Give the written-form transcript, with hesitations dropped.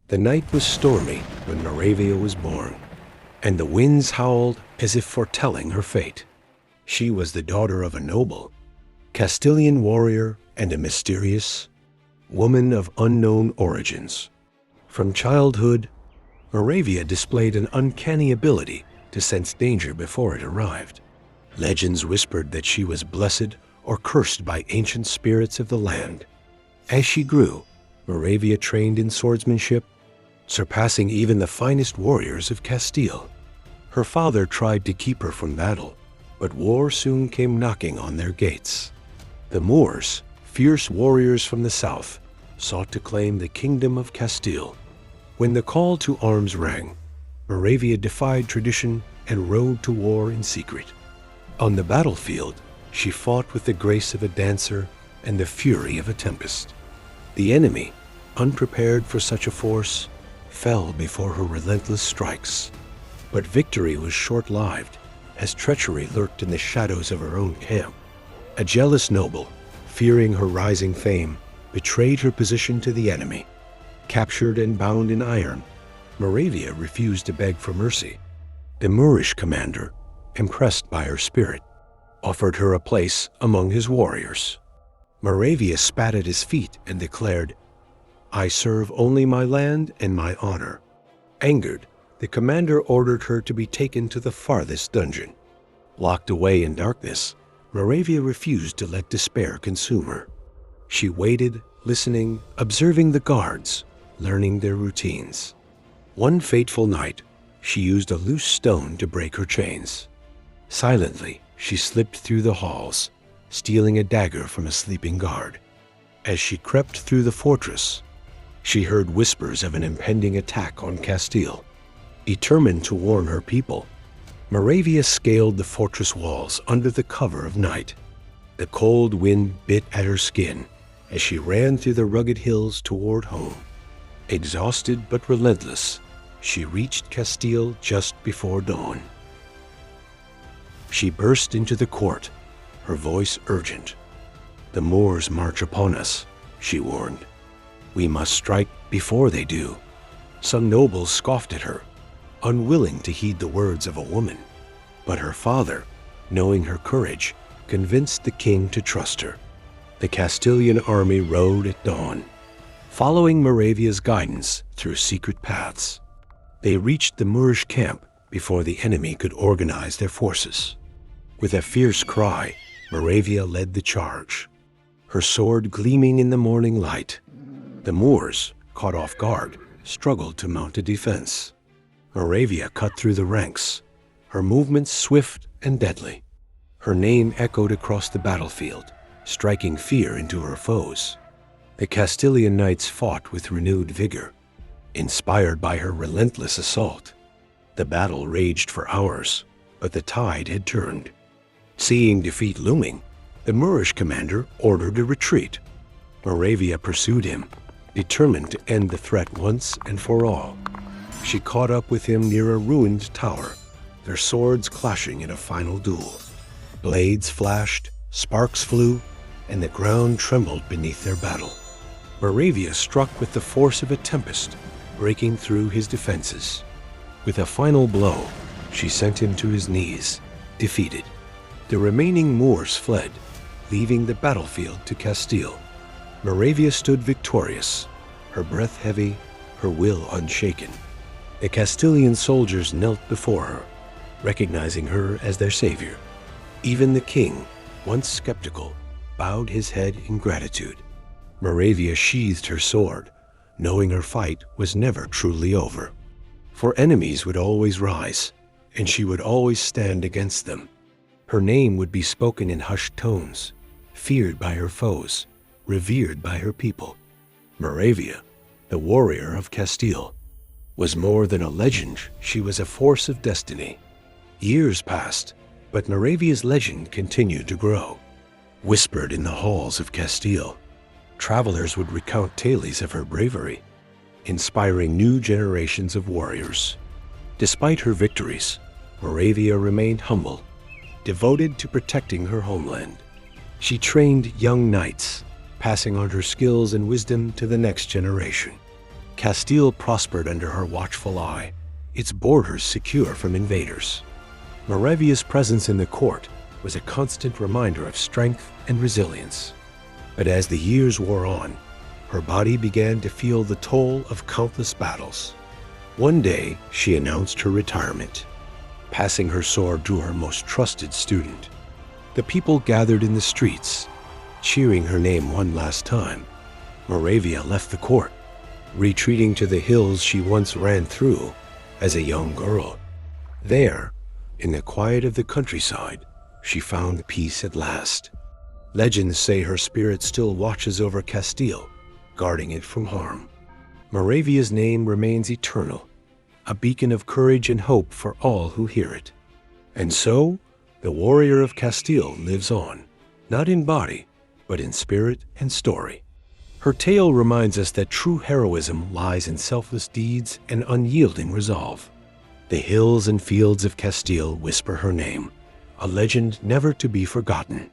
The night was stormy when Maravia was born, and the winds howled as if foretelling her fate. She was the daughter of a noble, Castilian warrior, and a mysterious woman of unknown origins. From childhood, Maravia displayed an uncanny ability to sense danger before it arrived. Legends whispered that she was blessed or cursed by ancient spirits of the land. As she grew, Maravia trained in swordsmanship, surpassing even the finest warriors of Castile. Her father tried to keep her from battle, but war soon came knocking on their gates. The Moors, fierce warriors from the south, sought to claim the kingdom of Castile. When the call to arms rang, Maravia defied tradition and rode to war in secret. On the battlefield, she fought with the grace of a dancer and the fury of a tempest. The enemy, unprepared for such a force, fell before her relentless strikes. But victory was short-lived, as treachery lurked in the shadows of her own camp. A jealous noble, fearing her rising fame, betrayed her position to the enemy. Captured and bound in iron, Maravia refused to beg for mercy. The Moorish commander, impressed by her spirit, offered her a place among his warriors. Maravia spat at his feet and declared, "I serve only my land and my honor." Angered, the commander ordered her to be taken to the farthest dungeon. Locked away in darkness, Maravia refused to let despair consume her. She waited, listening, observing the guards, learning their routines. One fateful night, she used a loose stone to break her chains. Silently, she slipped through the halls, stealing a dagger from a sleeping guard. As she crept through the fortress, she heard whispers of an impending attack on Castile. Determined to warn her people, Maravia scaled the fortress walls under the cover of night. The cold wind bit at her skin as she ran through the rugged hills toward home. Exhausted but relentless, she reached Castile just before dawn. She burst into the court, her voice urgent. "The Moors march upon us," she warned. "We must strike before they do." Some nobles scoffed at her, unwilling to heed the words of a woman. But her father, knowing her courage, convinced the king to trust her. The Castilian army rode at dawn, following Maravia's guidance through secret paths. They reached the Moorish camp before the enemy could organize their forces. With a fierce cry, Maravia led the charge, her sword gleaming in the morning light. The Moors, caught off guard, struggled to mount a defense. Maravia cut through the ranks, her movements swift and deadly. Her name echoed across the battlefield, striking fear into her foes. The Castilian knights fought with renewed vigor, inspired by her relentless assault. The battle raged for hours, but the tide had turned. Seeing defeat looming, the Moorish commander ordered a retreat. Maravia pursued him, determined to end the threat once and for all. She caught up with him near a ruined tower, their swords clashing in a final duel. Blades flashed, sparks flew, and the ground trembled beneath their battle. Maravia struck with the force of a tempest, breaking through his defenses. With a final blow, she sent him to his knees, defeated. The remaining Moors fled, leaving the battlefield to Castile. Maravia stood victorious, her breath heavy, her will unshaken. The Castilian soldiers knelt before her, recognizing her as their savior. Even the king, once skeptical, bowed his head in gratitude. Maravia sheathed her sword, knowing her fight was never truly over. For enemies would always rise, and she would always stand against them. Her name would be spoken in hushed tones, feared by her foes, revered by her people. Maravia, the warrior of Castile, was more than a legend, she was a force of destiny. Years passed, but Maravia's legend continued to grow. Whispered in the halls of Castile, travelers would recount tales of her bravery, inspiring new generations of warriors. Despite her victories, Maravia remained humble, devoted to protecting her homeland. She trained young knights, passing on her skills and wisdom to the next generation. Castile prospered under her watchful eye, its borders secure from invaders. Maravia's presence in the court was a constant reminder of strength and resilience. But as the years wore on, her body began to feel the toll of countless battles. One day, she announced her retirement, passing her sword to her most trusted student. The people gathered in the streets, cheering her name one last time. Maravia left the court, retreating to the hills she once ran through as a young girl. There, in the quiet of the countryside, she found peace at last. Legends say her spirit still watches over Castile, guarding it from harm. Maravia's name remains eternal, a beacon of courage and hope for all who hear it. And so, the warrior of Castile lives on, not in body, but in spirit and story. Her tale reminds us that true heroism lies in selfless deeds and unyielding resolve. The hills and fields of Castile whisper her name, a legend never to be forgotten.